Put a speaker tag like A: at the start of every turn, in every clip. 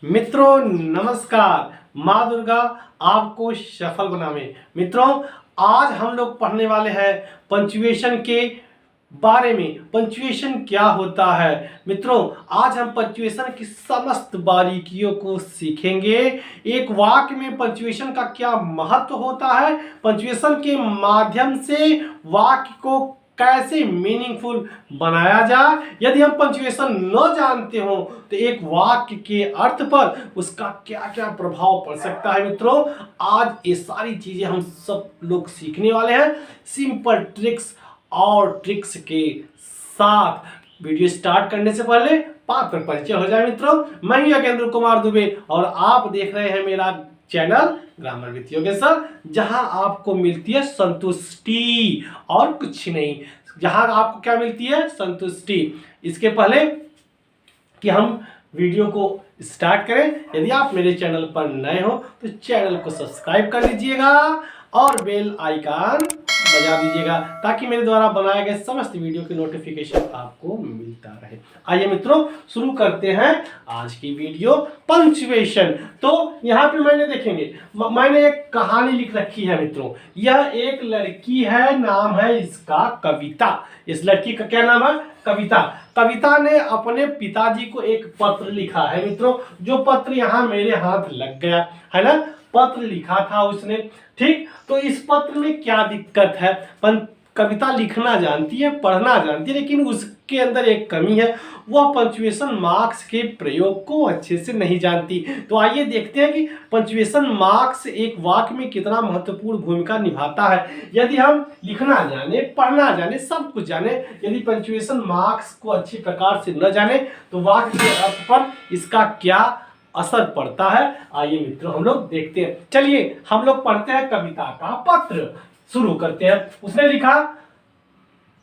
A: मित्रों नमस्कार, माँ दुर्गा आपको सफल बनावे। मित्रों आज हम लोग पढ़ने वाले हैं पंचुएशन के बारे में। पंचुएशन क्या होता है मित्रों, आज हम पंचुएशन की समस्त बारीकियों को सीखेंगे। एक वाक्य में पंचुएशन का क्या महत्व होता है, पंचुएशन के माध्यम से वाक्य को कैसे मीनिंगफुल बनाया जाए। यदि हम पंचुएशन न जानते हो तो एक वाक्य के अर्थ पर उसका क्या क्या प्रभाव पड़ सकता है। मित्रों आज ये सारी चीजें हम सब लोग सीखने वाले हैं सिंपल ट्रिक्स और ट्रिक्स के साथ। वीडियो स्टार्ट करने से पहले पात्र परिचय हो जाए। मित्रों मैं ही योगेंद्र कुमार दुबे और आप देख रहे हैं मेरा चैनल ग्रामर विद योगेश्वर, जहां आपको मिलती है संतुष्टि और कुछ नहीं। जहां आपको क्या मिलती है, संतुष्टि। इसके पहले कि हम वीडियो को स्टार्ट करें, यदि आप मेरे चैनल पर नए हो तो चैनल को सब्सक्राइब कर लीजिएगा और बेल आइकन बजा दीजिएगा ताकि मेरे द्वारा बनाए गए समस्त वीडियो की नोटिफिकेशन आपको मिलता रहे। आइए मित्रों शुरू करते हैं आज की वीडियो पंचुएशन। तो यहाँ पे मैंने एक कहानी लिख रखी है मित्रों। यह एक लड़की है, नाम है इसका कविता। इस लड़की का क्या नाम है, कविता। कविता ने अपने पिताजी को एक पत्र लिखा है मित्रों, जो पत्र यहाँ मेरे हाथ लग गया है ना। पत्र लिखा था उसने, ठीक। तो इस पत्र में क्या दिक्कत है, कविता लिखना जानती है, पढ़ना जानती है, लेकिन उसके अंदर एक कमी है, वह पंचुएशन मार्क्स के प्रयोग को अच्छे से नहीं जानती। तो आइए देखते हैं कि पंचुएशन मार्क्स एक वाक्य में कितना महत्वपूर्ण भूमिका निभाता है। यदि हम लिखना जाने, पढ़ना जाने, सब कुछ जाने, यदि पंचुएशन मार्क्स को अच्छी प्रकार से न जाने तो वाक्य के अर्थ पर इसका क्या असर पड़ता है। आइए मित्रों हम लोग देखते हैं। चलिए हम लोग पढ़ते हैं कविता का पत्र, शुरू करते हैं। उसने लिखा,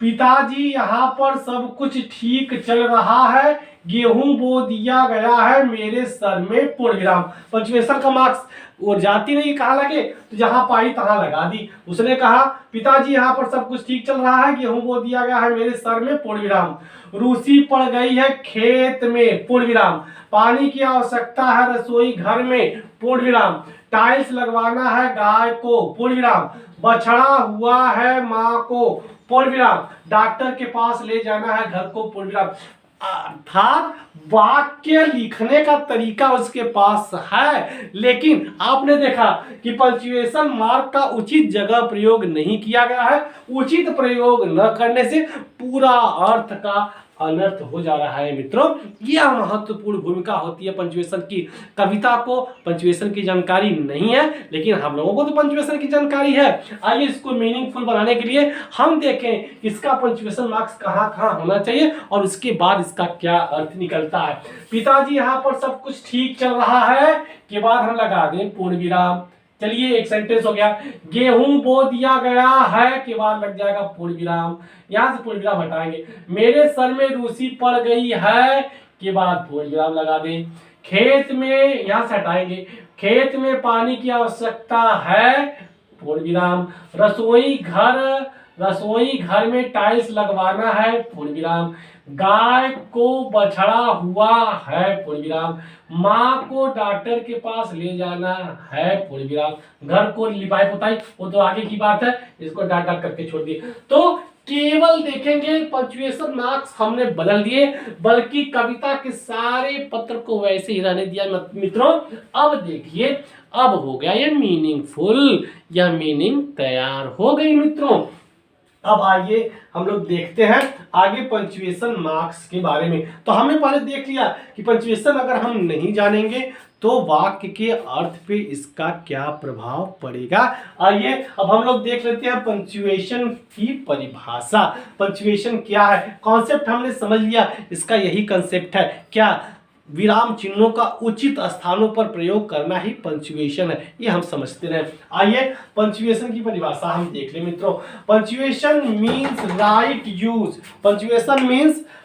A: पिताजी यहाँ पर सब कुछ ठीक चल रहा है, गेहूं बो दिया गया है, मेरे सर में पूर्ण विराम। पंचुएशन का मार्क्स वो जाती नहीं कहाँ लगे तो जहां पाई तहां लगा दी। उसने कहा पिताजी यहाँ पर सब कुछ ठीक चल रहा है, गेहूं बो दिया गया है, मेरे सर में पूर्ण विराम। रूसी पड़ गई है खेत में, पूर्ण विराम। पानी की आवश्यकता है रसोई घर में, पूर्ण विराम। टाइल्स लगवाना है गाय को, पूर्ण विराम। बछड़ा हुआ है माँ को, पूर्ण विराम। डॉक्टर के पास ले जाना है घर को, पूर्ण विराम। अर्थात वाक्य लिखने का तरीका उसके पास है, लेकिन आपने देखा कि पंचुएशन मार्क का उचित जगह प्रयोग नहीं किया गया है। उचित प्रयोग न करने से पूरा अर्थ का अनर्थ हो जा रहा है। मित्रों यह महत्वपूर्ण भूमिका होती है पंचुएशन की। कविता को पंचुएशन की जानकारी नहीं है, लेकिन हम लोगों को तो पंचुएशन की जानकारी है। आइए इसको मीनिंगफुल बनाने के लिए हम देखें इसका पंचुएशन मार्क्स कहाँ कहाँ होना चाहिए और उसके बाद इसका क्या अर्थ निकलता है। पिताजी यहाँ पर सब कुछ ठीक चल रहा है के बाद हम लगा दें पूर्ण विराम। चलिए एक सेंटेंस हो गया। गेहूं बो दिया गया है के बाद लग जाएगा पूर्ण विराम, यहां से पूर्ण विराम हटाएंगे। मेरे सर में रूसी पड़ गई है के बाद पूर्ण विराम लगा दें। खेत में यहां से हटाएंगे, खेत में पानी की आवश्यकता है, पूर्ण विराम। रसोई घर में टाइल्स लगवाना है, पूर्ण विराम। गाय को बछड़ा हुआ है, पूर्ण विराम। माँ को डॉक्टर के पास ले जाना है, पूर्ण विराम। घर को लिपाई पुताई वो तो आगे की बात है, इसको डाट डाट करके छोड़ दिए। तो केवल देखेंगे पंचुएशन मार्क्स हमने बदल दिए, बल्कि कविता के सारे पत्र को वैसे ही रहने दिया। मित्रों अब देखिए, अब हो गया ये मीनिंगफुल, यह मीनिंग तैयार हो गई। मित्रों अब आइए हम लोग देखते हैं आगे पंचुएशन मार्क्स के बारे में। तो हमने पहले देख लिया कि पंचुएशन अगर हम नहीं जानेंगे तो वाक्य के अर्थ पे इसका क्या प्रभाव पड़ेगा। आइए अब हम लोग देख लेते हैं पंचुएशन की परिभाषा। पंचुएशन क्या है, कॉन्सेप्ट हमने समझ लिया, इसका यही कॉन्सेप्ट है। क्या विराम चिन्हों का उचित स्थानों पर प्रयोग करना ही पंक्चुएशन है, ये हम समझते रहे। आइए पंक्चुएशन की परिभाषा हम देख लें मित्रों। Punctuation means right use,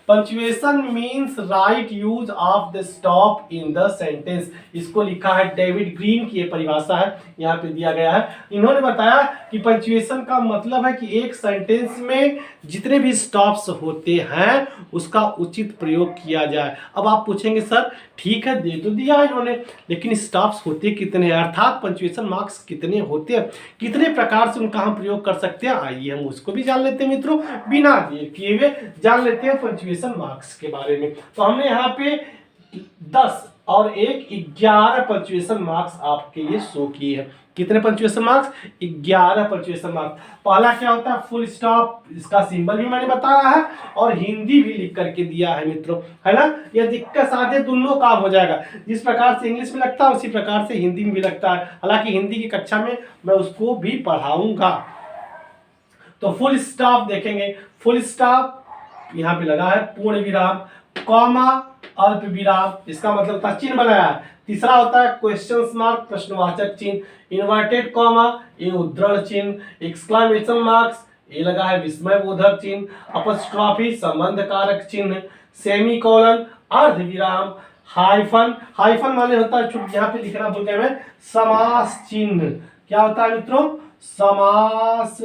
A: punctuation means right use of the stop in the sentence. इसको लिखा है डेविड ग्रीन की, ये परिभाषा है यहाँ पे दिया गया है। इन्होंने बताया कि पंक्चुएशन का मतलब है कि एक सेंटेंस में जितने भी स्टॉप्स होते हैं उसका उचित प्रयोग किया जाए। अब आप पूछेंगे सर ठीक है दे तो दिया है इन्होंने, लेकिन स्टॉप्स होते कितने हैं, अर्थात पंक्चुएशन मार्क्स कितने होते हैं, कितने प्रकार से उनका हम प्रयोग कर सकते हैं। आइए हम उसको भी जान लेते हैं मित्रों, बिना देर किए हुए जान लेते हैं पंक्चुएशन मार्क्स के बारे में। तो हमने यहाँ पे 10 और 11 पंक्चुएशन मार्क्स आपके लिए शो किए हैं। कितने पंक्चुएशन मार्क्स? 11 punctuation marks. पहला क्या होता है? फुल स्टॉप, इसका सिंबल भी मैंने बताया है और हिंदी भी लिख करके दिया है मित्रों, है ना। यह दिक्कत साथ है, दोनों काम हो जाएगा। जिस प्रकार से इंग्लिश में लगता है उसी प्रकार से हिंदी में भी लगता है, हालांकि हिंदी की कक्षा में मैं उसको भी पढ़ाऊंगा। तो फुल स्टॉप देखेंगे, फुल स्टॉप यहाँ पे लगा है, पूर्ण विराम, कॉमा, अल्प विराम, इसका मतलब होता है चिन्ह बनाया है। तीसरा होता है क्वेश्चन मार्क, प्रश्नवाचक चिन्ह, इन्वर्टेड कॉमा, ये उद्धरण चिन्ह, एक्सक्लेमेशन मार्क्स, ये लगा है विस्मयबोधक चिन्ह, अपस्ट्रॉफी संबंध कारक चिन्ह, सेमीकोलन, अर्ध विराम, हाइफन, हाइफन माने होता है, यहाँ पे लिखना भूल गए मैं, समास चिन्ह। क्या होता है मित्रों? समास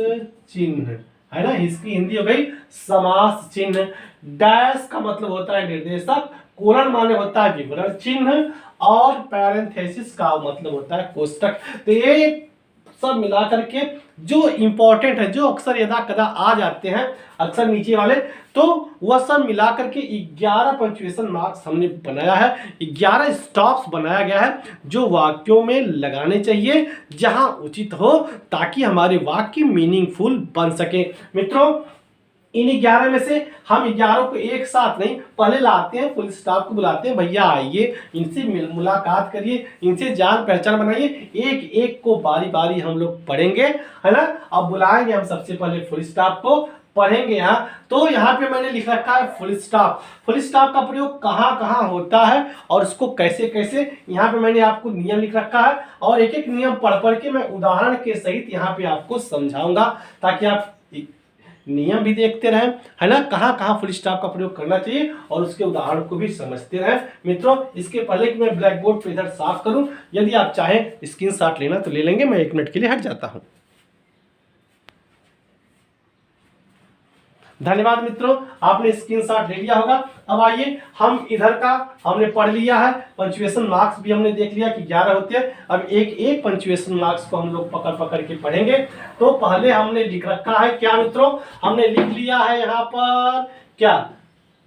A: चिन्ह, है ना। इसकी हिंदी हो गई समास चिन्ह। डैश का मतलब होता है निर्देशक, कोलन माने होता है विवरण चिन्ह, और पैरेंथेसिस का मतलब होता है कोष्टक। तो ये सब मिला करके जो इंपॉर्टेंट है, जो अक्सर यदा कदा आ जाते हैं अक्सर नीचे वाले, तो वह सब मिला करके 11 पंक्चुएशन मार्क्स हमने बनाया है। 11 स्टॉप्स बनाया गया है जो वाक्यों में लगाने चाहिए जहां उचित हो, ताकि हमारे वाक्य मीनिंगफुल बन सके। मित्रों इन 11 में से हम 11 को एक साथ नहीं, पहले लाते हैं, फुल स्टॉप को बुलाते हैं, भैया आइए इनसे मुलाकात करिए, इनसे जान पहचान बनाइए, एक एक को बारी बारी हम लोग पढ़ेंगे, है ना। अब बुलाएंगे हम सबसे पहले फुल स्टॉप को, पढ़ेंगे यहाँ। तो यहाँ पे मैंने लिख रखा है फुल स्टॉप। फुल स्टॉप का प्रयोग कहाँ कहाँ होता है और उसको कैसे कैसे, यहाँ पे मैंने आपको नियम लिख रखा है, और एक एक नियम पढ़ पढ़ के मैं उदाहरण के सहित यहाँ पे आपको समझाऊंगा, ताकि आप नियम भी देखते रहें, है ना, कहाँ कहाँ फुल स्टॉप का प्रयोग करना चाहिए और उसके उदाहरण को भी समझते रहें। मित्रों इसके पहले कि मैं ब्लैक बोर्ड पे इधर साफ करूं, यदि आप चाहें स्क्रीनशॉट लेना तो ले लेंगे, मैं 1 मिनट के लिए हट जाता हूं। धन्यवाद मित्रों, आपने स्क्रीनशॉट ले लिया होगा। अब आइए हम इधर का हमने पढ़ लिया है, पंक्चुएशन मार्क्स भी हमने देख लिया कि 11 होते हैं। अब एक एक पंक्चुएशन मार्क्स को हम लोग पकड़ पकड़ के पढ़ेंगे। तो पहले हमने लिख रखा है क्या मित्रों? हमने लिख लिया है यहाँ पर क्या?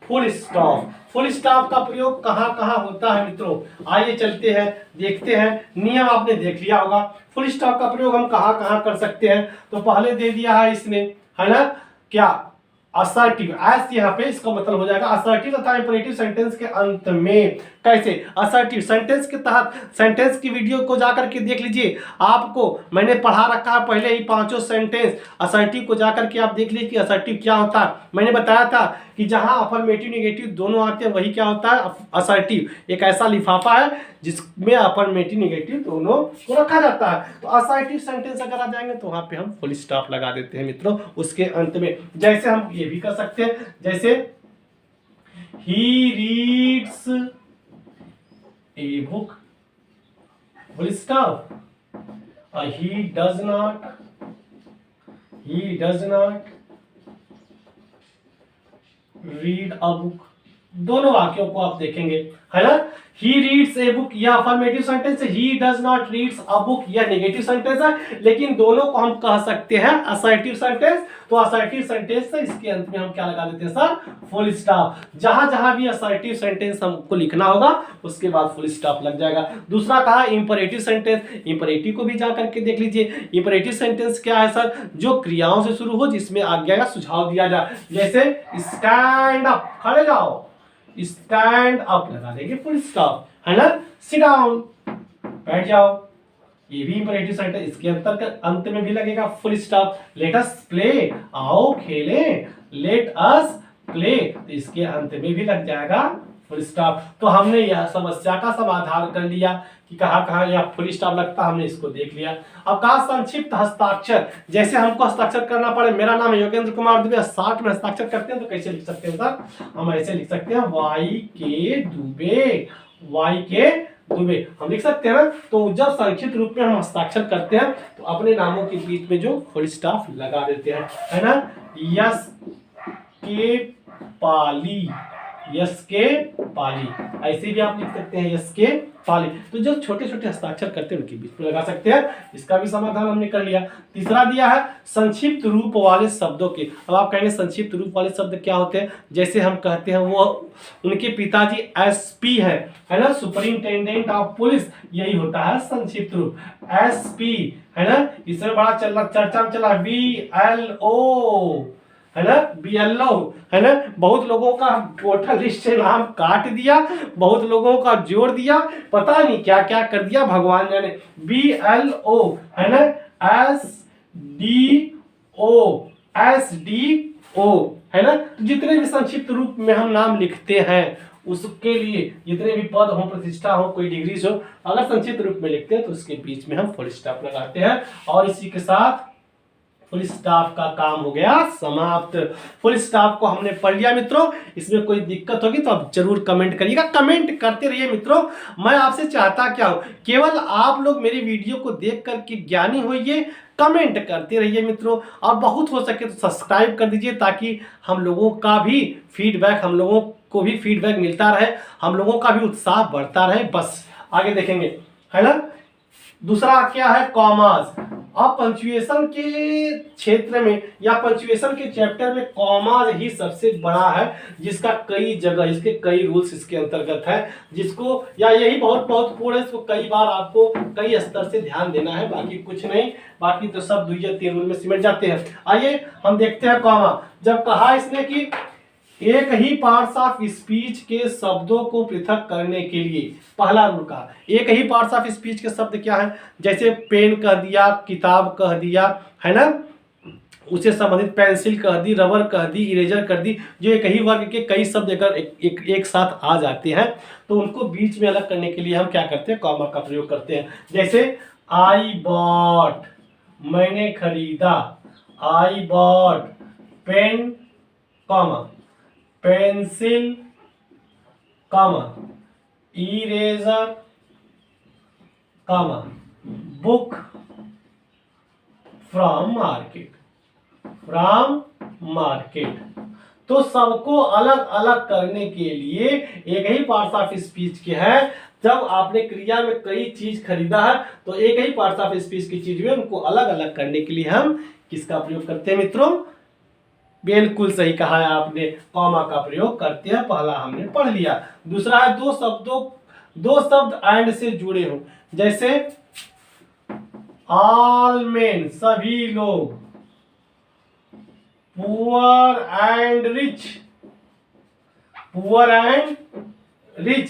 A: Full stop. फुल स्टॉप का प्रयोग कहाँ कहाँ होता है मित्रों? आइए चलते हैं, देखते हैं। नियम आपने देख लिया होगा, फुल स्टॉप का प्रयोग हम कहाँ कहाँ कर सकते हैं। तो पहले दे दिया है इसने, है ना, क्या? असर्टिव, एस यहाँ पे इसका मतलब हो जाएगा असर्टिव तथा इंपरेटिव सेंटेंस के अंत में। कैसे? असर्टिव सेंटेंस के तहत, सेंटेंस की वीडियो को जाकर के देख लीजिए, आपको मैंने पढ़ा रखा है पहले ही 5 सेंटेंस। असर्टिव को जाकर के आप देख लीजिए कि असर्टिव क्या होता है। मैंने बताया था कि जहां अफर्मेटिव नेगेटिव दोनों आते हैं वही क्या होता है? असर्टिव। एक ऐसा लिफाफा है जिसमें अफर्मेटिव नेगेटिव दोनों को रखा जाता है। तो असर्टिव सेंटेंस अगर आ जाएंगे तो वहां पे हम फुल स्टॉप लगा देते हैं मित्रों उसके अंत में। जैसे हम ये भी कर सकते हैं, जैसे he reads a book, full stop. he does not read a book। दोनों वाक्यों को आप देखेंगे, है ना। he reads a book या अफर्मेटिव सेंटेंस है, he does not reads a book या नेगेटिव सेंटेंस है, लेकिन दोनों को हम कह सकते हैं असर्टिव सेंटेंस। तो असर्टिव सेंटेंस है, इसके अंत में हम क्या लगा देते हैं सर? Full stop. जहां जहां भी असर्टिव सेंटेंस हमको लिखना होगा उसके बाद फुल स्टॉप लग जाएगा। दूसरा कहा इंपरेटिव सेंटेंस, इंपरेटिव को भी जा करके देख लीजिए। इंपरेटिव सेंटेंस क्या है सर? जो क्रियाओं से शुरू हो, जिसमें आज्ञा का सुझाव दिया जाए। जैसे स्टैंड अप, खड़े जाओ, स्टैंड अप लगा देंगे फुल स्टॉप, है ना। सिट डाउन, बैठ जाओ, ये भी इंपरेटिव सेंटेंस, इसके अंत में भी लगेगा full stop. Let us play, आओ खेलें, लेट अस प्ले, तो इसके अंत में भी लग जाएगा फुल स्टॉप। तो हमने यह समस्या का समाधान कर लिया कि कहाँ कहाँ यह फुल स्टॉप लगता है, हमने इसको देख लिया। अब कहा संक्षिप्त हस्ताक्षर, जैसे हमको हस्ताक्षर करना पड़े, मेरा नाम है योगेंद्र कुमार दुबे, 60 में हस्ताक्षर करते हैं तो कैसे लिख सकते हैं सर? हम ऐसे लिख सकते हैं वाई के दुबे, वाई के दुबे हम लिख सकते हैं ना। तो जब संक्षिप्त रूप में हम हस्ताक्षर करते हैं तो अपने नामों के बीच में जो फुल स्टॉप लगा देते हैं, है ना। यस के पाली, यस के पाली, ऐसे भी आप लिख सकते हैं यस के पाली। तो जो छोटे छोटे हस्ताक्षर करते हैं उनके बीच में लगा सकते हैं। इसका भी समाधान हमने कर लिया। तीसरा दिया है संक्षिप्त रूप वाले शब्दों के। अब आप कहेंगे संक्षिप्त रूप वाले शब्द क्या होते हैं? जैसे हम कहते हैं वो उनके पिताजी एसपी है ना, सुपरिंटेंडेंट ऑफ पुलिस, यही होता है संक्षिप्त रूप एसपी, है ना। इसमें बड़ा चर्चा में चला VLO, है ना, BLO, है ना। बहुत लोगों का वोटर लिस्ट से नाम काट दिया, बहुत लोगों का जोड़ दिया, पता नहीं क्या क्या कर दिया, भगवान जाने। BLO, है ना, SDO, है ना। तो जितने भी संक्षिप्त रूप में हम नाम लिखते हैं उसके लिए, जितने भी पद हो, प्रतिष्ठा हो, कोई डिग्रीज हो, अगर संक्षिप्त रूप में लिखते हैं तो उसके बीच में हम फुल स्टॉप लगाते हैं। और इसी के साथ फुल स्टॉप का काम हो गया समाप्त। फुल स्टॉप को हमने पढ़ लिया मित्रों। इसमें कोई दिक्कत होगी तो आप जरूर कमेंट करिएगा, कमेंट करते रहिए मित्रों। मैं आपसे चाहता क्या हूं, केवल आप लोग मेरी वीडियो को देख करके ज्ञानी होइए, कमेंट करते रहिए मित्रों। और बहुत हो सके तो सब्सक्राइब कर दीजिए ताकि हम लोगों का भी फीडबैक, हम लोगों को भी फीडबैक मिलता रहे, हम लोगों का भी उत्साह बढ़ता रहे। बस आगे देखेंगे, है ना। दूसरा क्या है? कॉमास। अब पंक्चुएशन के क्षेत्र में या पंक्चुएशन के चैप्टर में कॉमास ही सबसे बड़ा है, जिसका कई जगह, इसके कई रूल्स इसके अंतर्गत है, जिसको या यही बहुत महत्वपूर्ण है, इसको कई बार आपको कई स्तर से ध्यान देना है, बाकी कुछ नहीं, बाकी तो सब 2 या 3 रूल में सिमट जाते हैं। आइए हम देखते हैं कॉमा। जब कहा इसने कि एक ही पार्ट्स ऑफ स्पीच के शब्दों को पृथक करने के लिए, पहला रूल का एक ही पार्ट्स ऑफ स्पीच के शब्द क्या है? जैसे पेन कह दिया, किताब कह दिया, है ना, उसे संबंधित पेंसिल कह दी, रबर कह दी, इरेजर कर दी, जो एक ही वर्ग के कई शब्द अगर एक साथ आ जाते हैं तो उनको बीच में अलग करने के लिए हम क्या करते हैं? कॉमा का प्रयोग करते हैं। जैसे आई बॉट, मैंने खरीदा, I bought pen, comma, pencil, comma, eraser, comma, book from market, from market. तो सबको अलग अलग करने के लिए एक ही पार्ट्स ऑफ स्पीच के है। जब आपने क्रिया में कई चीज खरीदा है तो एक ही पार्ट्स ऑफ स्पीच की चीज में उनको अलग अलग करने के लिए हम किसका प्रयोग करते हैं मित्रों? बिल्कुल सही कहा है आपने, कॉमा का प्रयोग करते हैं। पहला हमने पढ़ लिया। दूसरा है दो शब्द एंड से जुड़े हो। जैसे ऑल मेन, सभी लोग, poor and rich, poor and rich,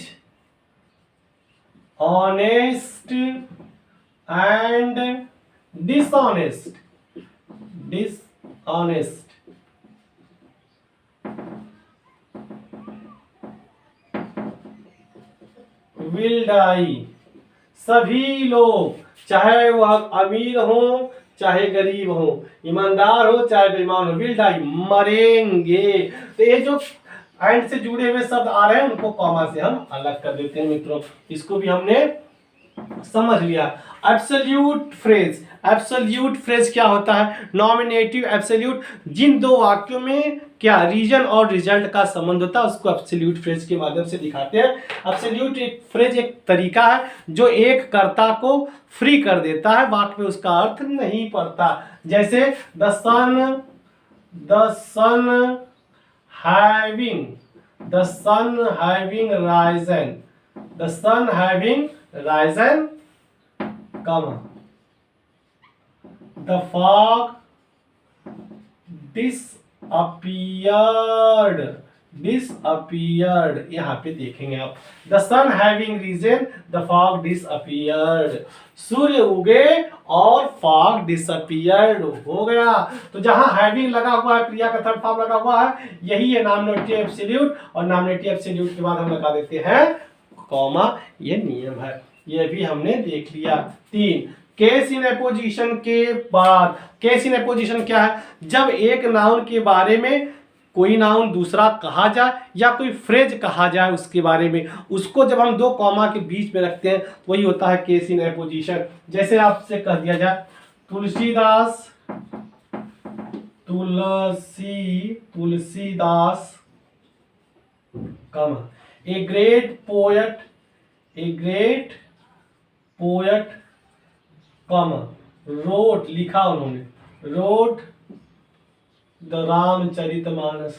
A: honest and dishonest, dishonest, will die, सभी लोग, चाहे वह अमीर हो चाहे गरीब हो, ईमानदार हो चाहे बेईमान हो, विल डाई, मरेंगे। तो ये जो एंड से जुड़े हुए शब्द आ रहे हैं उनको कॉमा से हम अलग कर देते हैं मित्रों। इसको भी हमने समझ लिया। एब्सोल्यूट फ्रेज, एब्सोल्यूट फ्रेज क्या होता है? नॉमिनेटिव एब्सोल्यूट, जिन दो वाक्यों में क्या रीजन और रिजल्ट का संबंध होता है उसको एब्सोल्यूट फ्रेज के माध्यम से दिखाते हैं। एब्सोल्यूट फ्रेज एक तरीका है जो एक कर्ता को फ्री कर देता है, वाक्य में उसका अर्थ नहीं पड़ता। जैसे the sun having, the sun having risen, the sun having risen, comma, the fog disappeared, disappeared, यहाँ पे देखेंगे आप, the sun having risen the fog disappeared, सूर्य उगे और फॉग डिसअपियर्ड हो गया। तो जहां हैविंग लगा हुआ है, क्रिया का थर्ड फॉर्म लगा हुआ है, यही है नॉमिनेटिव एब्सोल्यूट, और नॉमिनेटिव एब्सोल्यूट के बाद हम लगा देते हैं कॉमा, ये नियम है, ये भी हमने देख लिया। 3 केस इन एपोजिशन के बाद, केस इन एपोजिशन क्या है, जब एक नाउन के बारे में कोई नाउन दूसरा कहा जाए या कोई फ्रेज कहा जाए उसके बारे में, उसको जब हम दो कॉमा के बीच में रखते हैं तो वही होता है केस इन एपोजिशन। जैसे आपसे कह दिया जाए Tulsidas, Tulsidas comma a great poet comma wrote, लिखा उन्होंने, रोट द रामचरितमानस,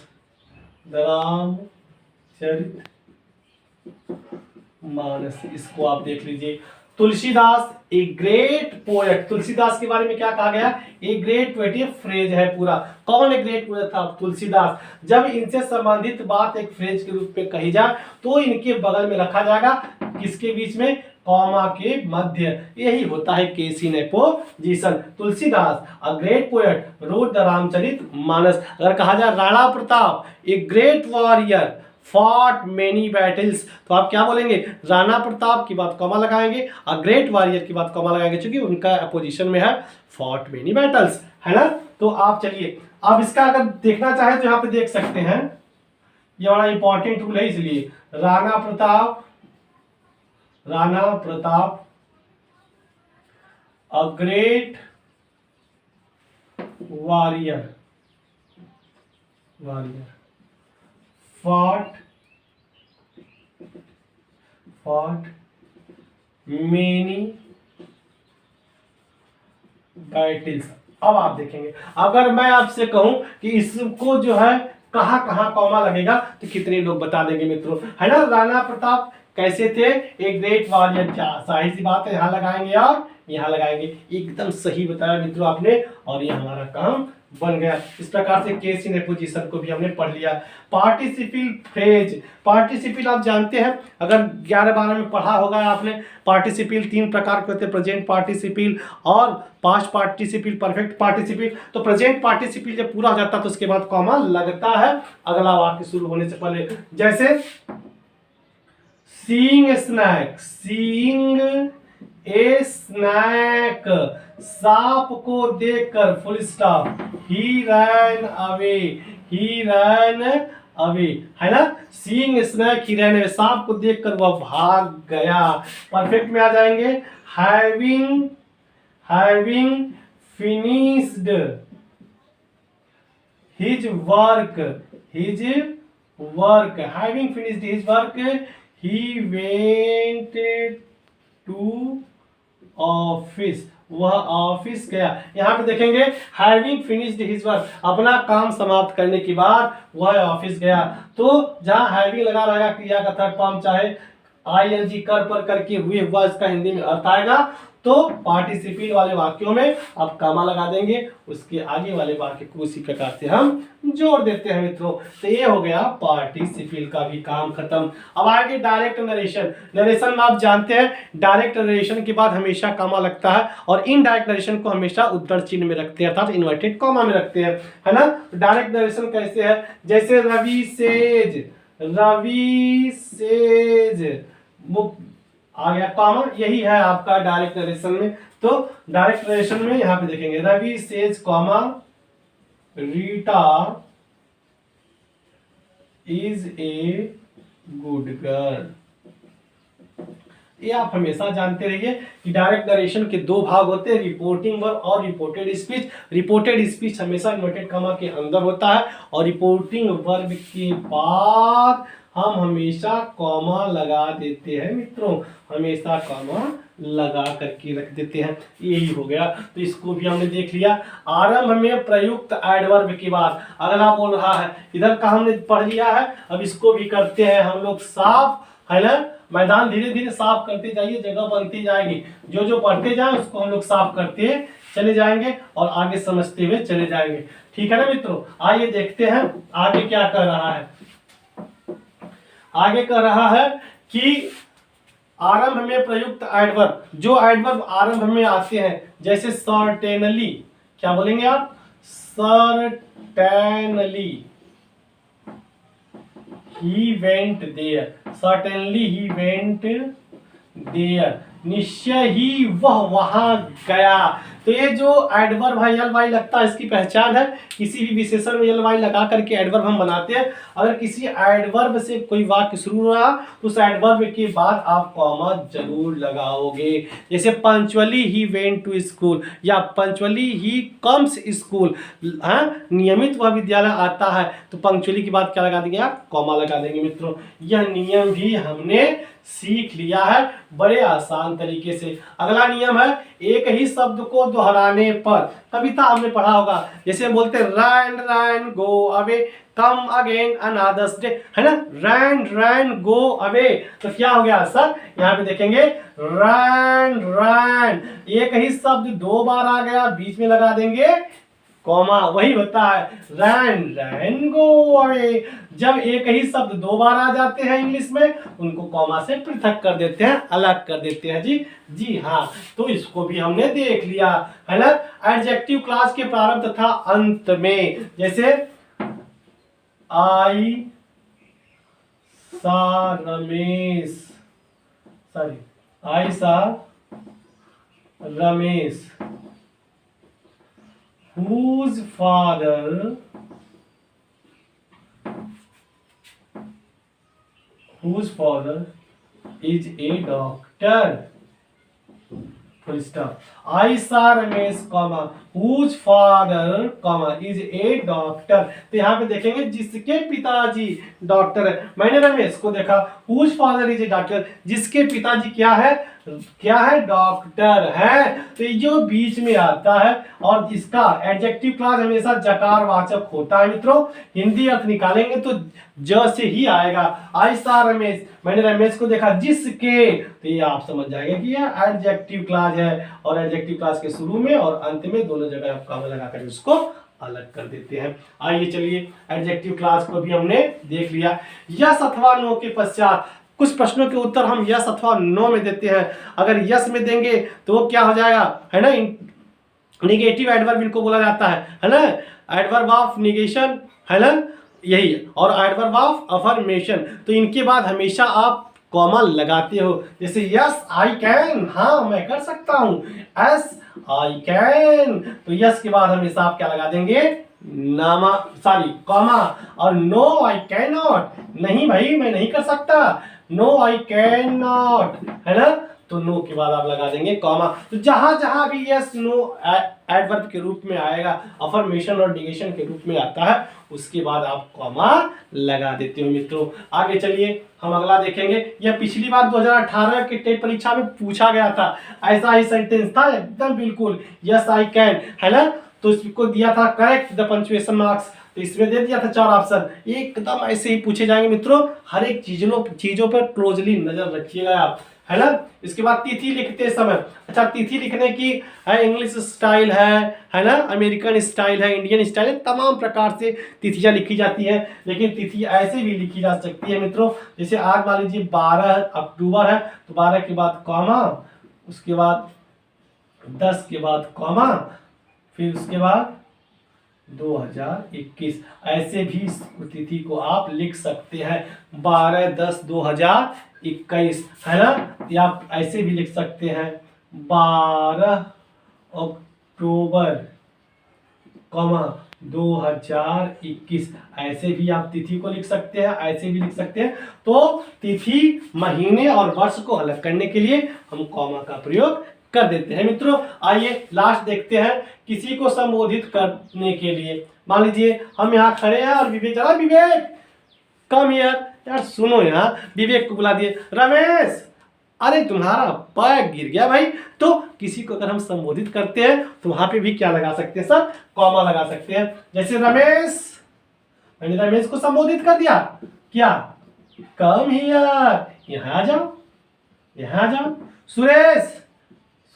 A: इसको आप देख लीजिए। Tulsidas a great poet, Tulsidas के बारे में क्या कहा गया, ए ग्रेट पोएट, ये फ्रेज है पूरा। कौन एक ग्रेट पोएट था, तुलसीदास। जब इनसे संबंधित बात एक फ्रेज के रूप में कही जाए तो इनके बगल में रखा जाएगा, किसके बीच में, कॉमा के मध्य, यही होता है case in apposition. Tulsidas a great poet road the Ramcharitmanas. अगर कहा जाए Rana Pratap a great warrior fought many battles, तो आप क्या बोलेंगे, राणा प्रताप की बात कॉमा लगाएंगे, अ ग्रेट वॉरियर की बात कॉमा लगाएंगे, क्योंकि उनका अपोजिशन में है फॉट मेनी बैटल्स, है ना। तो आप चलिए अब इसका अगर देखना चाहे तो यहाँ पे देख सकते हैं, ये बड़ा इंपॉर्टेंट रूल है, इसलिए Rana Pratap a great warrior fought many battles। अब आप देखेंगे, अगर मैं आपसे कहूं कि इसको जो है कहां कहां कॉमा लगेगा तो कितने लोग बता देंगे मित्रों, है ना। राणा प्रताप कैसे थे, एक ग्रेट वॉरियर, क्या जाहिर सी बात है, यहां लगाएंगे और यहां लगाएंगे, एकदम सही बताया मित्रों आपने, और ये हमारा काम बन गया। इस प्रकार से केस इन एपोजिशन को भी हमने पढ़ लिया। पार्टिसिपल फ्रेज, पार्टिसिपल आप जानते हैं, अगर 11-12 में पढ़ा होगा आपने, पार्टिसिपल 3 प्रकार के होते हैं, प्रेजेंट पार्टिसिपल और पास्ट पार्टिसिपल, परफेक्ट पार्टिसिपल। तो प्रेजेंट पार्टिसिपल जब पूरा हो जाता है तो उसके बाद कॉमा लगता है अगला वाक्य शुरू होने से पहले। जैसे सीइंग स्नैक, ए स्नैक, सांप को देखकर, फुल स्टॉप, ही रैन अवे, है ना। सीइंग स्नैक ही रैन अवे, सांप को देखकर वह भाग गया। परफेक्ट में आ जाएंगे, having finished his work, having finished his work, he went to office, वह ऑफिस गया। यहाँ पे देखेंगे हैविंग फिनिश्ड हिज वर्क, अपना काम समाप्त करने के बाद वह ऑफिस गया। तो जहाँ हैविंग लगा रहेगा क्रिया का थर्ड फॉर्म, चाहे आईएनजी कर पर करके हुए हुआ, इसका हिंदी में अर्थ आएगा। तो पार्टिसिपल वाले वाक्यों में आप कॉमा लगा देंगे, उसके आगे वाले वाक्य को उसी प्रकार से हम जोड़ देते हैं मित्रों। तो ये हो गया पार्टिसिपल का भी काम खत्म। अब आगे डायरेक्ट नरेशन। नरेशन में आप जानते हैं डायरेक्ट नरेशन के बाद हमेशा कॉमा लगता है, और इनडायरेक्ट नरेशन को हमेशा उद्धरण चिन्ह में रखते हैं, अर्थात इन्वर्टेड कॉमा में रखते हैं, है ना। डायरेक्ट नरेशन कैसे है, जैसे रवि सेज आ गया कॉमा, यही है आपका डायरेक्ट नरेशन में। तो डायरेक्ट नरेशन में यहां पे देखेंगे Ravi says comma Rita is a good girl. ये आप हमेशा जानते रहिए कि डायरेक्ट नरेशन के 2 भाग होते हैं, रिपोर्टिंग वर्ब और रिपोर्टेड स्पीच। रिपोर्टेड स्पीच हमेशा इन्वर्टेड कॉमा के अंदर होता है, और रिपोर्टिंग वर्ब के बाद हम हमेशा कॉमा लगा देते हैं मित्रों, हमेशा कॉमा लगा करके रख देते हैं। यही हो गया, तो इसको भी हमने देख लिया। आरंभ में प्रयुक्त एडवर्ब के बाद अगला बोल रहा है, इधर का हमने पढ़ लिया है, अब इसको भी करते हैं हम लोग साफ, है ना। मैदान धीरे धीरे साफ करते जाइए, जगह बनती जाएगी, जो जो पढ़ते जाए उसको हम लोग साफ करते चले जाएंगे और आगे समझते हुए चले जाएंगे, ठीक है ना मित्रों। आइए देखते हैं आगे क्या कर रहा है। आगे कह रहा है कि आरंभ में प्रयुक्त एडवर्ब, जो एडवर्ब आरंभ में आते हैं, जैसे सर्टेनली, क्या बोलेंगे आप? Certainly he went there, certainly he went there, निश्चय ही वह वहां गया। तो ये जो एडवर्ब है यल वाई लगता है, इसकी पहचान है, किसी भी विशेषण में यल वाई लगा करके एडवर्ब हम बनाते हैं। अगर किसी एडवर्ब से कोई वाक्य शुरू हो रहा तो उस एडवर्ब के बाद आप कॉमा जरूर लगाओगे। जैसे पंचुअली ही वेंट टू स्कूल, या पंचुअली ही कम्स स्कूल, हाँ, नियमित वह विद्यालय आता है, तो पंचुअली के बाद क्या लगा देंगे आप? कॉमा लगा देंगे। मित्रों, यह नियम भी हमने सीख लिया है बड़े आसान तरीके से। अगला नियम है एक ही शब्द को दोहराने पर। कविता हमने पढ़ा होगा, जैसे बोलते rain rain go away, come again another's day, है ना? रैन रैन गो अवे, तो क्या हो गया सर? यहाँ पे देखेंगे रैन रैन, एक ही शब्द दो बार आ गया, बीच में लगा देंगे कॉमा, वही होता है रैन रैन गो अवे। जब एक ही शब्द दो बार आ जाते हैं इंग्लिश में, उनको कॉमा से पृथक कर देते हैं, अलग कर देते हैं। जी जी हाँ, तो इसको भी हमने देख लिया, है ना? एडजेक्टिव क्लास के प्रारंभ तथा अंत में, जैसे आई सा रमेश, सॉरी, आई सा Ramesh whose father is a doctor, full stop. I saw Ramesh, whose father, is a doctor। तो यहाँ पे देखेंगे जिसके पिताजी डॉक्टर है। मैंने रमेश को देखा, whose father is a doctor, जिसके पिताजी क्या है? क्या है? डॉक्टर है। तो ये जो बीच में आता है, और इसका एडजेक्टिव क्लास हमेशा जकार वाचक होता है। मित्रों, हिंदी अर्थ निकालेंगे तो ज से ही आएगा। आई सा रमेश, मैंने रमेश को देखा, जिसके, तो ये आप समझ जाएंगे कि यह एडजेक्टिव क्लास है, और एडजेक्टिव क्लास के शुरू में और अंत में दोनों जगह आप कॉमा लगाकर उसको अलग कर देते हैं। आइए चलिए, एडजेक्टिव क्लास को भी हमने देख लिया। यस अथवा नो के पश्चात कुछ प्रश्नों के उत्तर हम यस अथवा नो में देते हैं। अगर यस में देंगे तो वो क्या हो जाएगा, है ना? निगेटिव एडवर्ब इनको बोला जाता है ना? एडवर्ब ऑफ निगेशन, है ना? यही, और एडवर्ब ऑफ अफर्मेशन। तो इनके बाद हमेशा आप कॉमा लगाते हो। जैसे यस आई कैन, हाँ मैं कर सकता हूं, एस आई कैन, तो यस के बाद हमेशा आप क्या लगा देंगे? नामा, सॉरी कॉमा। और नो आई कैन नॉट, नहीं भाई मैं नहीं कर सकता, नो आई कैन नॉट, है ना? तो नो के बाद आप लगा देंगे कॉमा। तो जहां जहां भी यस नो एडवर्ब के रूप में आएगा, अफर्मेशन और निगेशन के रूप में आता है, उसके बाद आप कॉमा लगा देते हो। मित्रों, आगे चलिए हम अगला देखेंगे। यह पिछली बार 2018 के टेट परीक्षा में पूछा गया था, ऐसा ही सेंटेंस था एकदम बिल्कुल, यस आई कैन, है ना? तो इसको दिया था करेक्ट द पंक्चुएशन मार्क्स, तो इसमें दे दिया था 4 ऑप्शन, एकदम ऐसे ही पूछे जाएंगे। मित्रों, हर एक चीजों पर क्लोजली नजर रखिएगा आप, है ना? इसके बाद तिथि लिखते समय, अच्छा तिथि लिखने की है, इंग्लिश स्टाइल है ना? अमेरिकन स्टाइल है, इंडियन स्टाइल है, तमाम प्रकार से तिथियां लिखी जाती है। लेकिन तिथि ऐसे भी लिखी जा सकती है मित्रों, जैसे आज मान लीजिए 12 अक्टूबर है, तो 12 के बाद कॉमा, उसके बाद 10 के बाद कॉमा, फिर उसके बाद 2021, ऐसे भी तिथि को आप लिख सकते हैं, 12/10/2021, है ना? या आप ऐसे भी लिख सकते हैं 12 अक्टूबर 2021, ऐसे भी आप तिथि को लिख सकते हैं, ऐसे भी लिख सकते हैं। तो तिथि, महीने और वर्ष को अलग करने के लिए हम कॉमा का प्रयोग कर देते हैं। मित्रों, आइए लास्ट देखते हैं, किसी को संबोधित करने के लिए। मान लीजिए हम यहाँ खड़े हैं और विवेक चला, विवेक कम हियर, यार सुनो, यहाँ विवेक को बुला दिए, रमेश अरे तुम्हारा पैर गिर गया भाई। तो किसी को अगर हम संबोधित करते हैं तो वहां पे भी क्या लगा सकते हैं सर? कॉमा लगा सकते हैं। जैसे रमेश, मैंने रमेश को संबोधित कर दिया, क्या? कम हियर, यहाँ आ जाओ, यहाँ आ जाओ। सुरेश,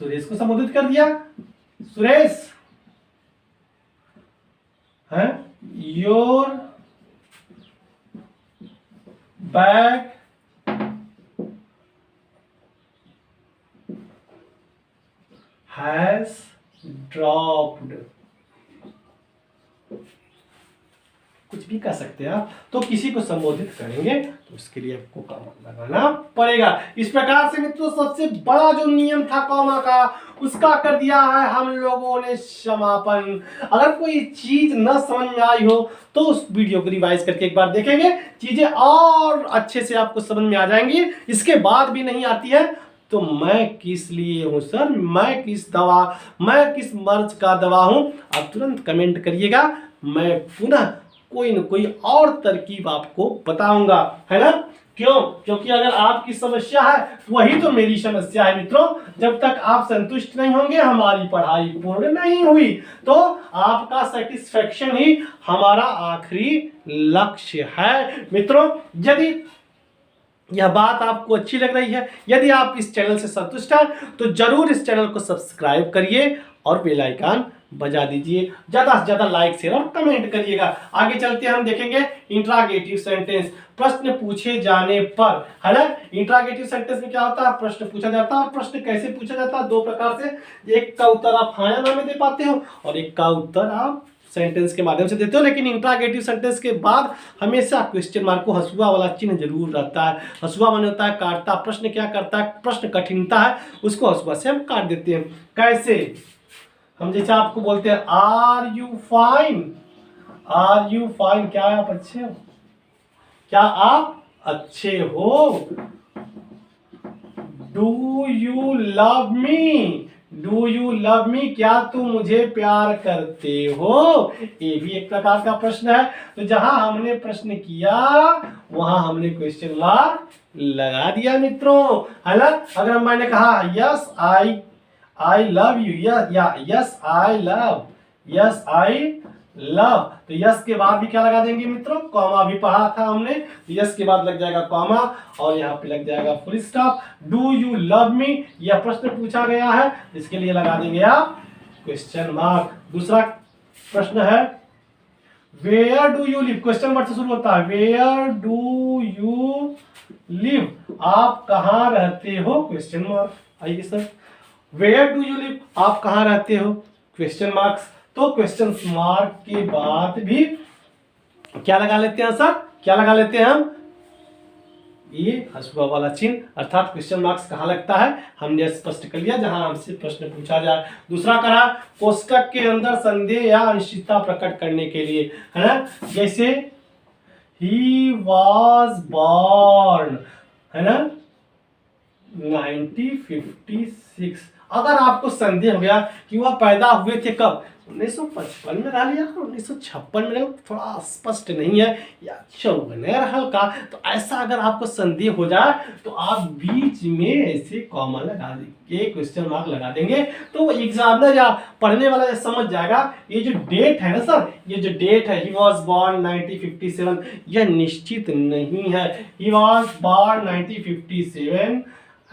A: सुरेश को संबोधित कर दिया, सुरेश, है योर बैग हैज ड्रॉप्ड, कुछ भी कह सकते हैं आप। तो किसी को संबोधित करेंगे तो उसके लिए आपको कॉमा लगाना पड़ेगा। इस प्रकार से मित्रों सबसे बड़ा जो नियम था कॉमा का, उसका कर दिया है हम लोगों ने समापन। अगर कोई चीज न समझ में आई हो तो उस वीडियो को रिवाइज करके एक बार देखेंगे, चीजें और अच्छे से आपको समझ में आ जाएंगी। इसके बाद भी नहीं आती है तो मैं किस लिए हूं सर, मैं किस मर्ज का दवा हूं, आप तुरंत कमेंट करिएगा। मैं पुनः कोई न कोई और तरकीब आपको बताऊंगा, है ना। क्यों? क्योंकि अगर आपकी समस्या है तो वही तो मेरी समस्या है मित्रों। जब तक आप संतुष्ट नहीं होंगे, हमारी पढ़ाई पूर्ण नहीं हुई। तो आपका सेटिस्फेक्शन ही हमारा आखिरी लक्ष्य है मित्रों। यदि यह बात आपको अच्छी लग रही है, यदि आप इस चैनल से संतुष्ट हैं, तो जरूर इस चैनल को सब्सक्राइब करिए और बेल आइकन बजा दीजिए। ज्यादा से ज्यादा लाइक शेयर और कमेंट करिएगा। आगे चलते हम देखेंगे इंट्रागेटिव सेंटेंस, प्रश्न पूछे जाने पर, है ना। इंट्रागेटिव सेंटेंस में क्या होता है, प्रश्न पूछा जाता है। और प्रश्न कैसे पूछा जाता है? दो प्रकार से, एक का उत्तर आप हाँ या ना में दे पाते हो और एक का उत्तर आप सेंटेंस के माध्यम से देते हो। लेकिन इंट्रागेटिव सेंटेंस के बाद हमेशा क्वेश्चन मार्क को हंसुआ वाला चिन्ह जरूर रहता है। हंसुआ माने होता है काटता। प्रश्न क्या करता है, प्रश्न कठिनता है उसको हंसुआ से हम काट देते हैं। कैसे? हम जैसे आपको बोलते हैं are you fine, are you fine, क्या आप अच्छे हो, क्या आप अच्छे हो। Do you love me, do you love me, क्या तुम मुझे प्यार करते हो। ये भी एक प्रकार का प्रश्न है। तो जहां हमने प्रश्न किया वहां हमने क्वेश्चन मार्क लगा दिया मित्रों, है ना। अगर मैंने कहा yes I love you, yes I love, तो यस के बाद भी क्या लगा देंगे मित्रों, कॉमा। भी पढ़ा था हमने, यस के बाद लग जाएगा कॉमा और यहाँ पे लग जाएगा full stop. Do you love मी, यह प्रश्न पूछा गया है, इसके लिए लगा देंगे आप क्वेश्चन मार्क। दूसरा प्रश्न है where do you live, question word से शुरू होता है। वेयर डू यू लिव, आप कहाँ रहते हो, क्वेश्चन मार्क। आइए sir, where do you live, आप कहाँ रहते हो, क्वेश्चन मार्क्स। तो क्वेश्चन मार्क के बाद भी क्या लगा लेते हैं सर, क्या लगा लेते हैं हम, ये हंसुआ वाला चिन्ह, अर्थात क्वेश्चन मार्क्स कहाँ लगता है हमने स्पष्ट कर लिया, जहां हमसे प्रश्न पूछा जाए। दूसरा कहा कोष्टक के अंदर संदेह या अनिश्चितता प्रकट करने के लिए, है ना। जैसे ही वॉज बॉर्न, है ना, 1956। अगर आपको संदेह हो गया कि वह पैदा हुए थे कब, 1955 में रह लिया, 1956 में रहा, थोड़ा स्पष्ट नहीं है, या 54 हल्का, तो ऐसा अगर आपको संदेह हो जाए तो आप बीच में ऐसे कॉमा लगा देंगे, क्वेश्चन मार्क लगा देंगे। तो एग्जामिनर या पढ़ने वाला समझ जाएगा ये जो डेट है ना सर, ये जो डेट है, ही वॉज बॉर्न 1957, यह निश्चित नहीं है। He was born 1957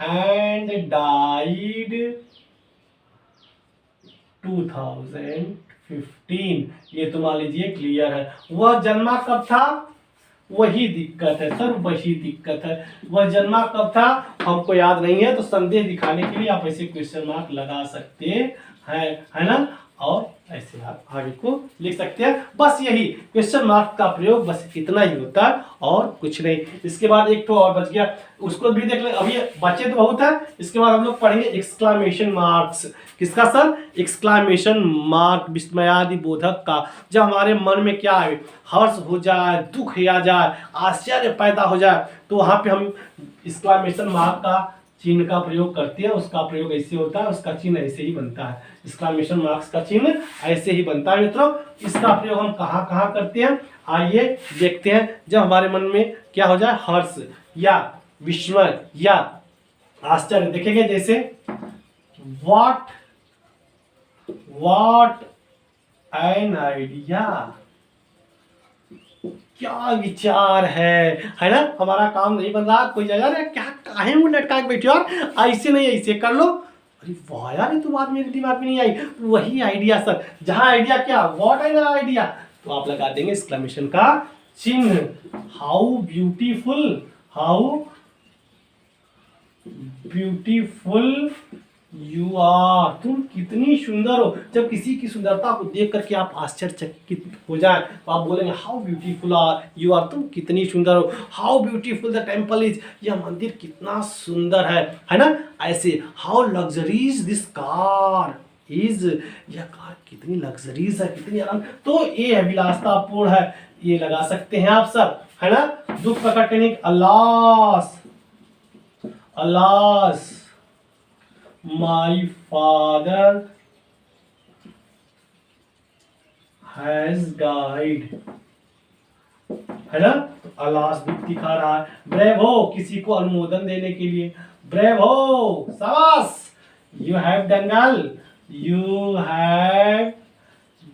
A: and died 2015, ये तो मान लीजिए क्लियर है। वह जन्मा कब था, वही दिक्कत है सर, वही दिक्कत है। वह जन्मा कब था हमको याद नहीं है, तो संदेह दिखाने के लिए आप ऐसे क्वेश्चन मार्क लगा सकते हैं, है ना। और ऐसे आप आगे को लिख सकते हैं। बस यही क्वेश्चन मार्क का प्रयोग, बस इतना ही होता है और कुछ नहीं। इसके बाद एक तो और बच गया, उसको भी देख ले, अभी बचे तो बहुत है। इसके बाद हम लोग पढ़ेंगे एक्सक्लामेशन मार्क्स। किसका सर, एक्सक्लामेशन मार्क, विस्मयादि बोधक का। जब हमारे मन में क्या है, हर्ष हो जाए, दुख आ जाए, आश्चर्य पैदा हो जाए, तो वहां पे हम एक्सक्लामेशन मार्क का चिन्ह का प्रयोग करते हैं। उसका प्रयोग ऐसे होता है, उसका चिन्ह ऐसे ही बनता है, एक्सक्लामेशन मार्क्स का चिन्ह ऐसे ही बनता है मित्रों। इसका प्रयोग हम कहाँ कहाँ करते हैं, आइए देखते हैं। जब हमारे मन में क्या हो जाए, हर्ष या विस्मय या आश्चर्य, देखेंगे जैसे व्हाट एन आइडिया, क्या विचार है ना। हमारा काम नहीं बन रहा, कोई जाएगा अरे क्या काहे मुंह लटका के बैठे यार, ऐसे नहीं ऐसे कर लो, अरे वाह यार ये तो बात मेरे दिमाग में नहीं आई, वही आइडिया सर। जहां आइडिया क्या, व्हाट एन आइडिया, तो आप लगा देंगे एक्सक्लेमेशन का चिन्ह। How beautiful how beautiful you are, तुम कितनी सुंदर हो। जब किसी की सुंदरता को देख करके आप आश्चर्यचकित हो जाए तो आप बोलेंगे how beautiful are you are, तुम कितनी सुंदर हो। How beautiful the temple is, यह मंदिर कितना सुंदर है ना। ऐसे how luxuries this car is, यह कार कितनी लग्जरीज है, कितनी आराम। तो ये है विलासतापूर्ण है, ये लगा सकते हैं आप सब, है ना। दुख प्रकट करने alas, alas my father has died, है ना। तो अलास दुख दिखा रहा है। ब्रेवो किसी को अनुमोदन देने के लिए, ब्रेवो शाबाश, you have done well, you have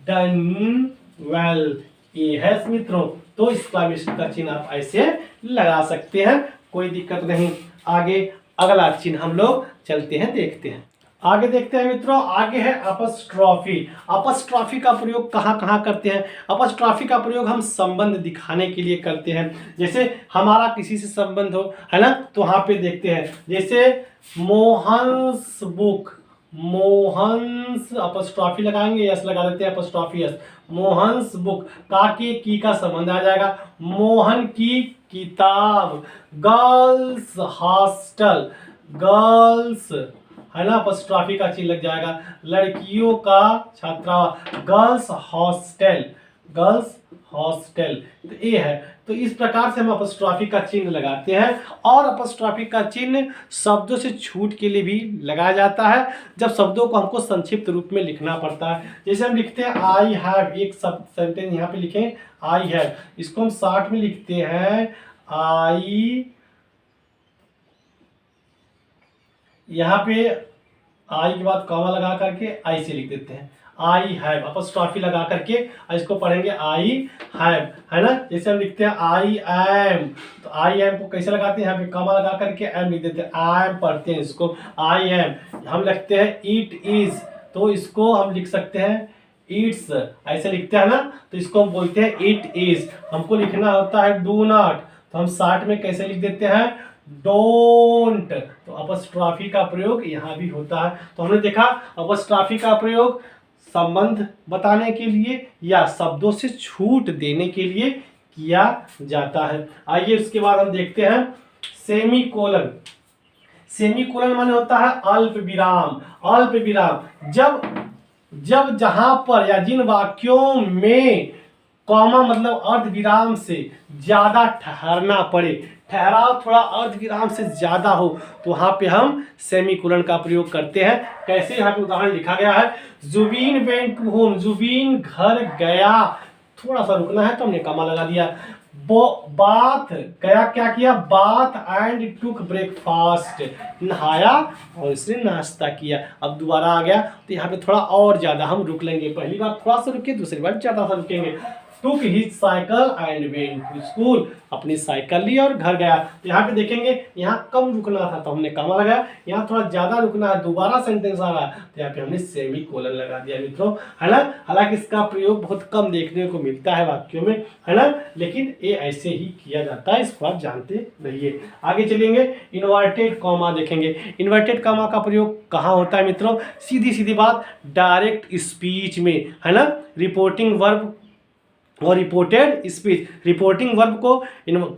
A: done well, ये है मित्रों। तो एक्सक्लेमेशन का चिन्ह आप ऐसे लगा सकते हैं, कोई दिक्कत नहीं। आगे अगला चिन्ह हम लोग चलते हैं, देखते हैं। आगे देखते हैं मित्रों, आगे है अपस्ट्रॉफी। अपस्ट्रॉफी का प्रयोग कहाँ कहाँ करते हैं। अपस्ट्रॉफी का प्रयोग हम संबंध दिखाने के लिए करते हैं। जैसे हमारा किसी से संबंध हो, है ना, तो वहां पे देखते हैं। जैसे मोहन्स बुक, मोहन्स अपस्ट्रॉफी लगाएंगे, यस लगा देते हैं, अपस्ट्रॉफी यस। मोहन्स बुक, का के की का संबंध आ जाएगा। मोहन की किताब, गर्ल्स हॉस्टल, गर्ल्स, है ना, अपस्ट्रॉफी का चिन्ह लग जाएगा। लड़कियों का छात्रावास, गर्ल्स हॉस्टल, गर्ल्स हॉस्टल, तो ये है। तो इस प्रकार से हम अपस्ट्रॉफी का चिन्ह लगाते हैं। और अपस्ट्रॉफी का चिन्ह शब्दों से छूट के लिए भी लगाया जाता है, जब शब्दों को हमको संक्षिप्त रूप में लिखना पड़ता है। जैसे हम लिखते हैं आई हैव, एक सेंटेंस यहाँ पे लिखें आई हैव, इसको हम शॉर्ट में लिखते हैं आई, यहाँ पे आई के बाद कॉमा लगा करके आई से लिख देते हैं आई हैव, अपस्ट्रॉफी लगा करके इसको पढ़ेंगे आई हैव, है ना। जैसे हम लिखते हैं आई एम, तो आई एम को कैसे लगाते हैं, यहाँ पे कॉमा लगा करके एम लिख देते हैं, आई एम पढ़ते हैं इसको आई एम। हम लिखते हैं इट इज, तो इसको हम लिख सकते हैं इट्स, ऐसे लिखते हैं ना, तो इसको हम बोलते हैं इट इज। हमको लिखना होता है डू नॉट, तो हम शॉर्ट में कैसे लिख देते हैं डोंट। तो अपस्ट्रॉफी का प्रयोग यहाँ भी होता है। तो हमने देखा अपस्ट्रॉफी का प्रयोग संबंध बताने के लिए या शब्दों से छूट देने के लिए किया जाता है। आइए उसके बाद हम देखते हैं सेमी कोलन। सेमी कोलन माने होता है अल्प विराम। अल्प विराम जब जहां पर या जिन वाक्यों में कॉमा मतलब अर्ध विराम से ज्यादा ठहरना पड़े, ठहराव थोड़ा अर्ध विराम से ज्यादा हो, तो वहां पे हम सेमीकोलन का प्रयोग करते हैं। कैसे, यहाँ पे उदाहरण लिखा गया है, Zubin went to home, Zubin घर गया, थोड़ा सा रुकना है तो हमने कॉमा लगा दिया। बाथ गया, क्या किया, बाथ एंड टुक ब्रेकफास्ट, नहाया और इसने नाश्ता किया। अब दोबारा आ गया तो यहाँ पे थोड़ा और ज्यादा हम रुक लेंगे, पहली बार थोड़ा सा रुके, दूसरी बार ज्यादा सा रुकेंगे। Took his cycle and went to school, अपनी साइकिल ली और घर गया। तो यहाँ पे देखेंगे यहाँ कम रुकना था तो हमने कॉमा लगाया, यहाँ थोड़ा ज्यादा रुकना है, दोबारा सेंटेंस आ रहा है तो यहाँ पे हमने सेमी कोलन लगा दिया मित्रों, है ना। हालांकि इसका प्रयोग बहुत कम देखने को मिलता है वाक्यों में, है ना, लेकिन ये ऐसे ही किया जाता है, इसको आप जानते रहिए। आगे चलेंगे, इन्वर्टेड कॉमा देखेंगे। इन्वर्टेड कॉमा का प्रयोग कहाँ होता है मित्रों, सीधी सीधी बात डायरेक्ट स्पीच में, है ना। रिपोर्टिंग वर्ब और रिपोर्टेड स्पीच, रिपोर्टिंग वर्ब को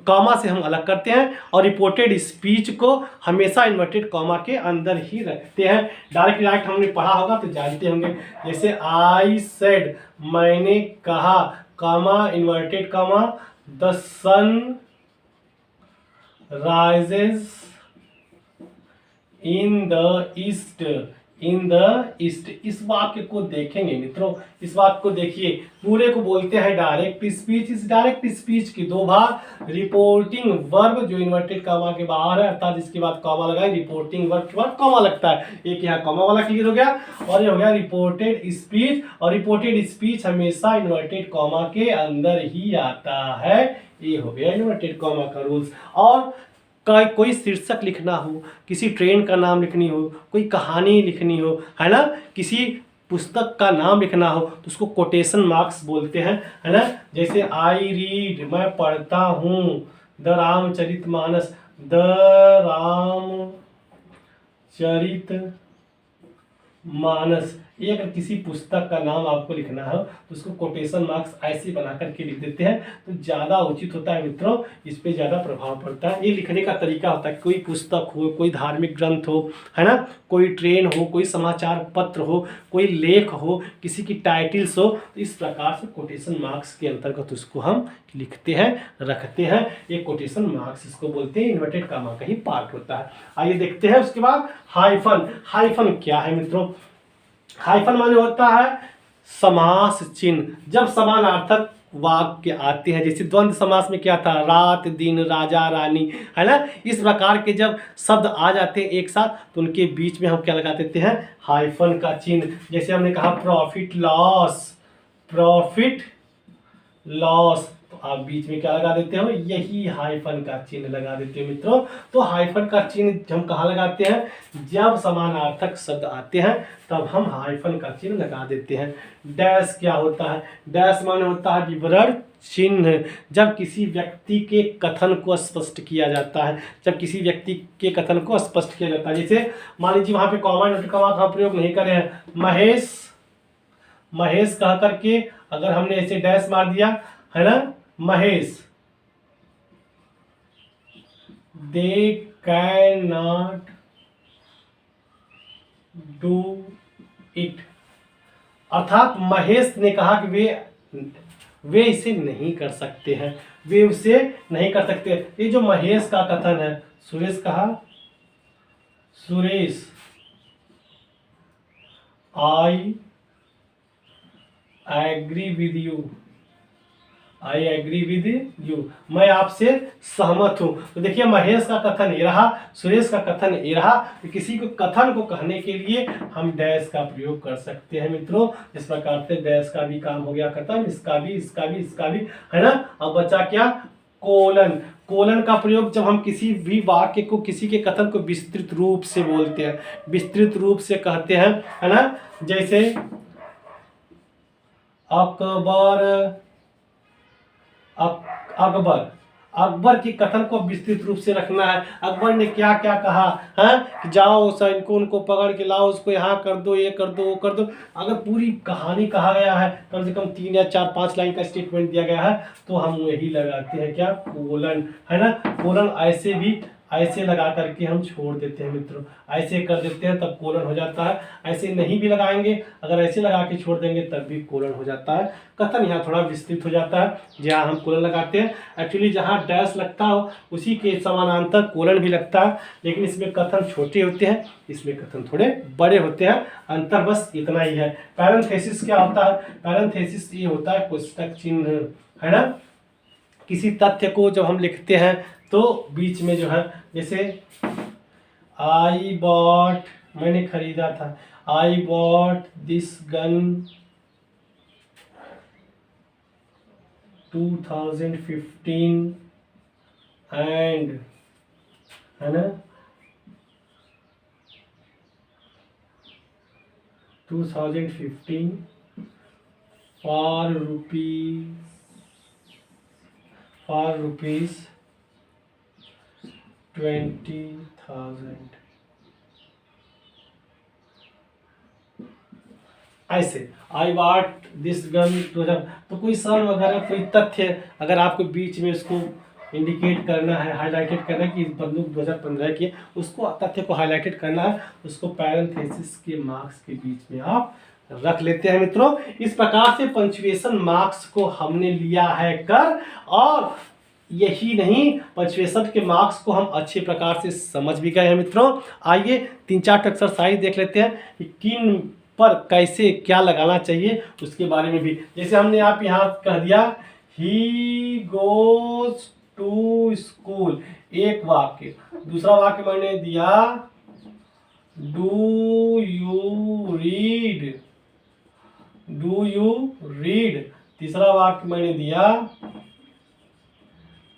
A: कॉमा से हम अलग करते हैं और रिपोर्टेड स्पीच को हमेशा इन्वर्टेड कॉमा के अंदर ही रखते हैं। डायरेक्ट हमने पढ़ा होगा तो जानते होंगे। जैसे आई सेड, मैंने कहा, comma inverted comma, the sun rises in the east, in the east. इस वाक्य को देखेंगे मित्रों, इस वाक्य को देखिए, पूरे को बोलते हैं डायरेक्ट स्पीच। इस डायरेक्ट स्पीच की दो भाग, रिपोर्टिंग वर्ब जो इन्वर्टेड कॉमा के बाहर है, अर्थात इसके बाद कॉमा लगाए, रिपोर्टिंग वर्ब के बाद कॉमा लगता है। एक यहाँ कॉमा वाला क्लियर हो गया, और ये हो गया रिपोर्टेड स्पीच। और रिपोर्टेड स्पीच हमेशा इन्वर्टेड कॉमा के अंदर ही आता है, ये हो गया इन्वर्टेड कॉमा का रूल्स। और कोई शीर्षक लिखना हो, किसी ट्रेन का नाम लिखनी हो, कोई कहानी लिखनी हो, है ना, किसी पुस्तक का नाम लिखना हो तो उसको कोटेशन मार्क्स बोलते हैं, है ना। जैसे आई रीड, मैं पढ़ता हूँ, द रामचरितमानस, द रामचरित मानस। ये अगर किसी पुस्तक का नाम आपको लिखना है तो उसको कोटेशन मार्क्स ऐसे बना करके लिख देते हैं तो ज़्यादा उचित होता है मित्रों, इस पे ज़्यादा प्रभाव पड़ता है। ये लिखने का तरीका होता है, कोई पुस्तक हो, कोई धार्मिक ग्रंथ हो, है ना, कोई ट्रेन हो, कोई समाचार पत्र हो, कोई लेख हो, किसी की टाइटल्स हो, तो इस प्रकार से कोटेशन मार्क्स के अंतर्गत उसको हम लिखते हैं, रखते हैं। ये कोटेशन मार्क्स इसको बोलते हैं, इन्वर्टेड कामा का ही पार्ट होता है। आइए देखते हैं उसके बाद हाइफन। हाइफन क्या है मित्रों? हाइफन माने होता है समास चिन्ह। जब समानार्थक वाक्य आते हैं, जैसे द्वंद्व समास में क्या था, रात दिन राजा रानी, है ना, इस प्रकार के जब शब्द आ जाते हैं एक साथ तो उनके बीच में हम क्या लगा देते हैं, हाइफन का चिन्ह। जैसे हमने कहा प्रॉफिट लॉस, प्रॉफिट लॉस, तो आप बीच में क्या लगा देते हो, यही हाइफन का चिन्ह लगा देते हो मित्रों। तो हाइफन का चिन्ह हम कहाँ लगाते हैं, जब समानार्थक शब्द आते हैं तब हम हाइफन का चिन्ह लगा देते हैं। डैश क्या होता है? डैश माने होता है विवरण चिन्ह। जब किसी व्यक्ति के कथन को स्पष्ट किया जाता है, जब किसी व्यक्ति के कथन को स्पष्ट किया जाता है, जैसे मान लीजिए वहां पे कॉमा नोट का प्रयोग नहीं करे हैं, महेश, महेश कह करके अगर हमने ऐसे डैश मार दिया, है ना, Mahesh, they can not do it, अर्थात महेश ने कहा कि वे इसे नहीं कर सकते हैं, वे उसे नहीं कर सकते। ये जो महेश का कथन है, सुरेश कहा, Suresh I agree with you, I agree with you, मैं आपसे सहमत हूं। तो देखिए महेश का कथन ये रहा, सुरेश का कथन ये रहा। तो किसी को कथन को कहने के लिए हम डैश का प्रयोग कर सकते हैं मित्रों। इस प्रकार से डैश का भी काम हो गया खत्म, इसका भी, इसका भी, इसका भी, है ना। अब बचा क्या, कोलन। कोलन का प्रयोग जब हम किसी भी वाक्य को, किसी के कथन को विस्तृत रूप से बोलते हैं, विस्तृत रूप से कहते हैं, है ना। जैसे अकबर, अकबर, अकबर की कथन को विस्तृत रूप से रखना है। अकबर ने क्या क्या कहा है, कि जाओ सैनिकों उनको पकड़ के लाओ, उसको यहाँ कर दो, ये कर दो, वो कर दो। अगर पूरी कहानी कहा गया है, कम से कम 3 या 4 5 लाइन का स्टेटमेंट दिया गया है, तो हम यही लगाते हैं क्या, कोलन, है ना। कोलन ऐसे भी ऐसे लगा करके हम छोड़ देते हैं मित्रों, ऐसे कर देते हैं तब कोलन हो जाता है। ऐसे नहीं भी लगाएंगे, अगर ऐसे लगा के छोड़ देंगे तब भी कोलन हो जाता है। कथन यहाँ थोड़ा विस्तृत हो जाता है जहाँ हम कोलन लगाते हैं। एक्चुअली जहाँ डैश लगता हो उसी के समानांतर कोलन भी लगता है, लेकिन इसमें कथन छोटे होते हैं, इसमें कथन थोड़े बड़े होते हैं। अंतर बस इतना ही है। पैरेंथेसिस क्या होता है? पैरेंथेसिस ये होता है कोष्टक चिन्ह, है ना। किसी तथ्य को जब हम लिखते हैं तो बीच में जो है, जैसे आई बॉट, मैंने खरीदा था, I bought this gun 2015 and, है ना, 2015 फॉर रुपीज 20,000। ऐसे आई वाट दिस गन 2000। तो कोई सन वगैरह, कोई तथ्य अगर आपको बीच में उसको इंडिकेट करना है, हाईलाइटेड करना है कि बंदूक 2015 की, उसको तथ्य को हाईलाइटेड करना है, उसको पैरेंथेसिस के मार्क्स के बीच में आप रख लेते हैं मित्रों। इस प्रकार से पंक्चुएशन मार्क्स को हमने लिया है कर, और यही नहीं, पंक्चुएशन के मार्क्स को हम अच्छे प्रकार से समझ भी गए हैं मित्रों। आइए 3-4 एक्सरसाइज देख लेते हैं कि किन पर कैसे क्या लगाना चाहिए उसके बारे में भी। जैसे हमने आप यहाँ कह दिया ही गोज टू स्कूल, एक वाक्य। दूसरा वाक्य मैंने दिया do you read, do you read. तीसरा वाक्य मैंने दिया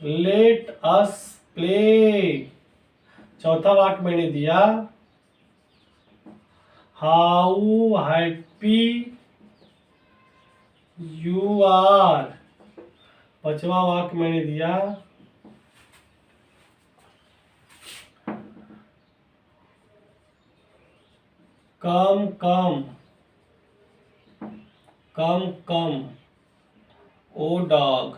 A: लेट अस प्ले। चौथा वाक्य मैंने दिया हाउ हैप्पी यू आर। पांचवा वाक्य मैंने दिया कम कम कम कम ओ डॉग।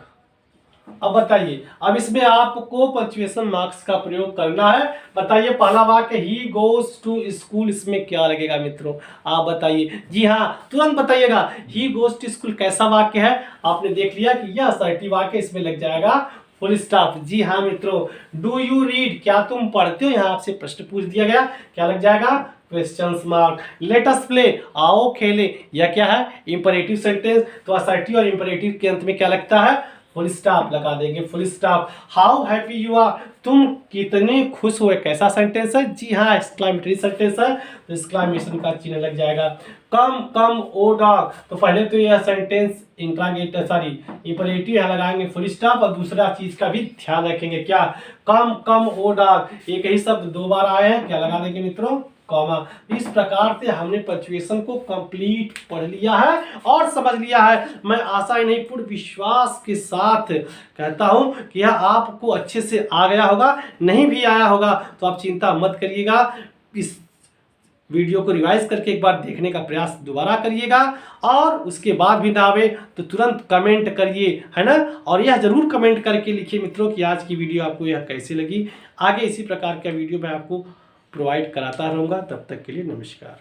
A: अब बताइए, अब इसमें आपको पंक्चुएशन मार्क्स का प्रयोग करना है। बताइए पहला वाक्य ही गोज टू स्कूल, इसमें क्या लगेगा मित्रों, आप बताइए। जी हाँ, तुरंत बताइएगा। ही गोज टू स्कूल कैसा वाक्य है, आपने देख लिया कि यह असर्टिव वाक्य, इसमें लग जाएगा फुल स्टॉप। जी हाँ मित्रों, डू यू रीड, क्या तुम पढ़ते हो, यहाँ आपसे प्रश्न पूछ दिया गया, क्या लग जाएगा, question mark. Let us play, आओ खेले, यह क्या है, इंपरेटिव सेंटेंस, तो असर्टिव और इंपरेटिव के अंत में क्या लगता है, फुल स्टॉप लगा देंगे, full stop. How happy you are, तुम कितने खुश हुए, कैसा सेंटेंस है, जी हाँ एक्सक्लेमेटरी सेंटेंस है, तो एक्सक्लेमेशन का चिन्ह लग जाएगा। कम कम ओ डॉग, तो पहले तो यह सेंटेंस इंट्रागेटर सॉरी इंपरेटिव है, लगाएंगे फुल स्टॉप, और दूसरा चीज का भी ध्यान रखेंगे, क्या, कम कम ओ डॉग, एक ही शब्द दो बार आए हैं, क्या लगा देंगे मित्रों, कॉमा। इस प्रकार से हमने पंक्चुएशन को कंप्लीट पढ़ लिया है और समझ लिया है। मैं आशा ही नहीं पूर्ण विश्वास के साथ कहता हूं कि यह आपको अच्छे से आ गया होगा, नहीं भी आया होगा तो आप चिंता मत करिएगा, इस वीडियो को रिवाइज करके एक बार देखने का प्रयास दोबारा करिएगा, और उसके बाद भी ना आवे तो तुरंत कमेंट करिए, है ना। और यह जरूर कमेंट करके लिखिए मित्रों कि आज की वीडियो आपको यह कैसी लगी। आगे इसी प्रकार का वीडियो मैं आपको प्रोवाइड कराता रहूँगा, तब तक के लिए नमस्कार।